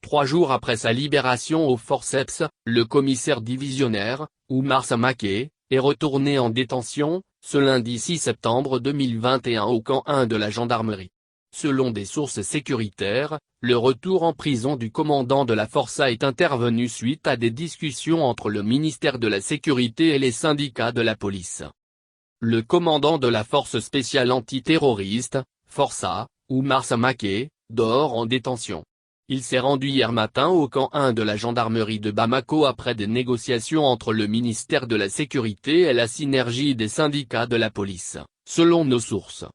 3 jours après sa libération au forceps, le commissaire divisionnaire, Oumar Samaké, est retourné en détention, ce lundi 6 septembre 2021 au camp 1 de la gendarmerie. Selon des sources sécuritaires, le retour en prison du commandant de la Força est intervenu suite à des discussions entre le ministère de la Sécurité et les syndicats de la police. Le commandant de la force spéciale antiterroriste, Força, Oumar Samaké, dort en détention. Il s'est rendu hier matin au camp 1 de la gendarmerie de Bamako après des négociations entre le ministère de la Sécurité et la synergie des syndicats de la police, selon nos sources.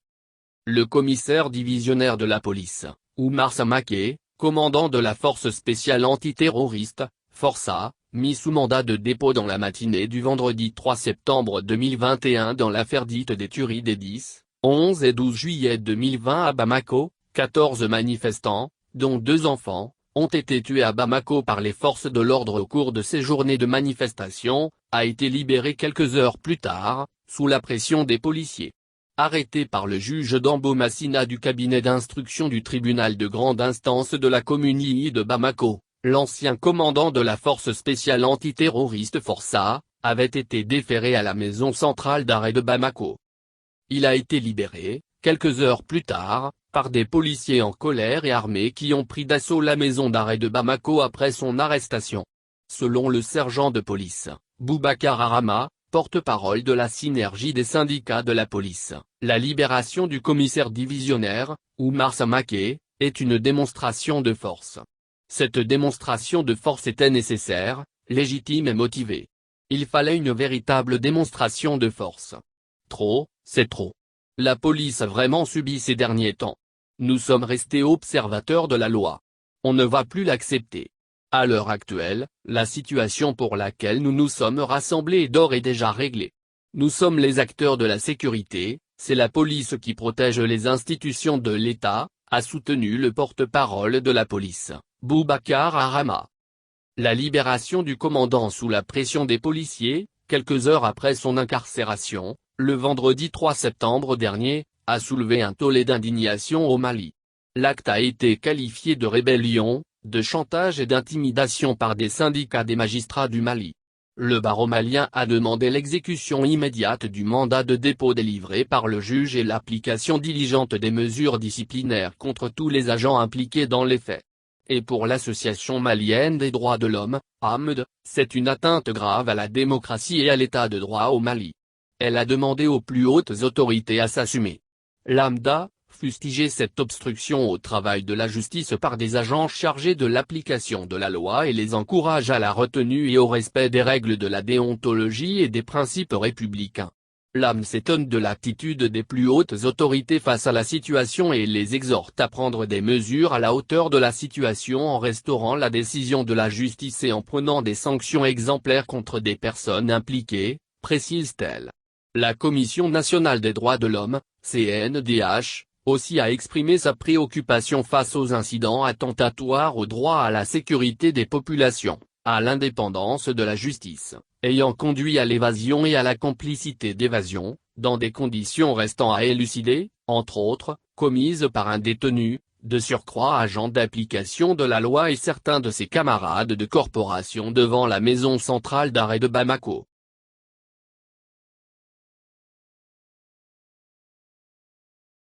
Le commissaire divisionnaire de la police, Oumar Samaké, commandant de la force spéciale antiterroriste, Força, mis sous mandat de dépôt dans la matinée du vendredi 3 septembre 2021 dans l'affaire dite des tueries des 10, 11 et 12 juillet 2020 à Bamako, 14 manifestants, dont 2 enfants, ont été tués à Bamako par les forces de l'ordre au cours de ces journées de manifestation, a été libéré quelques heures plus tard, sous la pression des policiers. Arrêté par le juge Dambo Massina du cabinet d'instruction du tribunal de grande instance de la commune II de Bamako, l'ancien commandant de la force spéciale antiterroriste Força, avait été déféré à la maison centrale d'arrêt de Bamako. Il a été libéré, quelques heures plus tard, par des policiers en colère et armés qui ont pris d'assaut la maison d'arrêt de Bamako après son arrestation. Selon le sergent de police, Boubacar Arama, porte-parole de la synergie des syndicats de la police, la libération du commissaire divisionnaire, Oumar Samaké, est une démonstration de force. Cette démonstration de force était nécessaire, légitime et motivée. Il fallait une véritable démonstration de force. Trop, c'est trop. La police a vraiment subi ces derniers temps. Nous sommes restés observateurs de la loi. On ne va plus l'accepter. À l'heure actuelle, la situation pour laquelle nous nous sommes rassemblés est d'ores et déjà réglée. Nous sommes les acteurs de la sécurité, c'est la police qui protège les institutions de l'État, a soutenu le porte-parole de la police, Boubacar Arama. La libération du commandant sous la pression des policiers, quelques heures après son incarcération, le vendredi 3 septembre dernier, a soulevé un tollé d'indignation au Mali. L'acte a été qualifié de rébellion, de chantage et d'intimidation par des syndicats des magistrats du Mali. Le barreau malien a demandé l'exécution immédiate du mandat de dépôt délivré par le juge et l'application diligente des mesures disciplinaires contre tous les agents impliqués dans les faits. Et pour l'Association malienne des droits de l'homme, AMD, c'est une atteinte grave à la démocratie et à l'état de droit au Mali. Elle a demandé aux plus hautes autorités à s'assumer. L'AMDA fustigé cette obstruction au travail de la justice par des agents chargés de l'application de la loi et les encourage à la retenue et au respect des règles de la déontologie et des principes républicains. L'AMD s'étonne de l'attitude des plus hautes autorités face à la situation et les exhorte à prendre des mesures à la hauteur de la situation en restaurant la décision de la justice et en prenant des sanctions exemplaires contre des personnes impliquées, précise-t-elle. La Commission nationale des droits de l'homme, CNDH, aussi a exprimé sa préoccupation face aux incidents attentatoires au droit à la sécurité des populations, à l'indépendance de la justice, ayant conduit à l'évasion et à la complicité d'évasion, dans des conditions restant à élucider, entre autres, commises par un détenu, de surcroît agent d'application de la loi et certains de ses camarades de corporation devant la maison centrale d'arrêt de Bamako.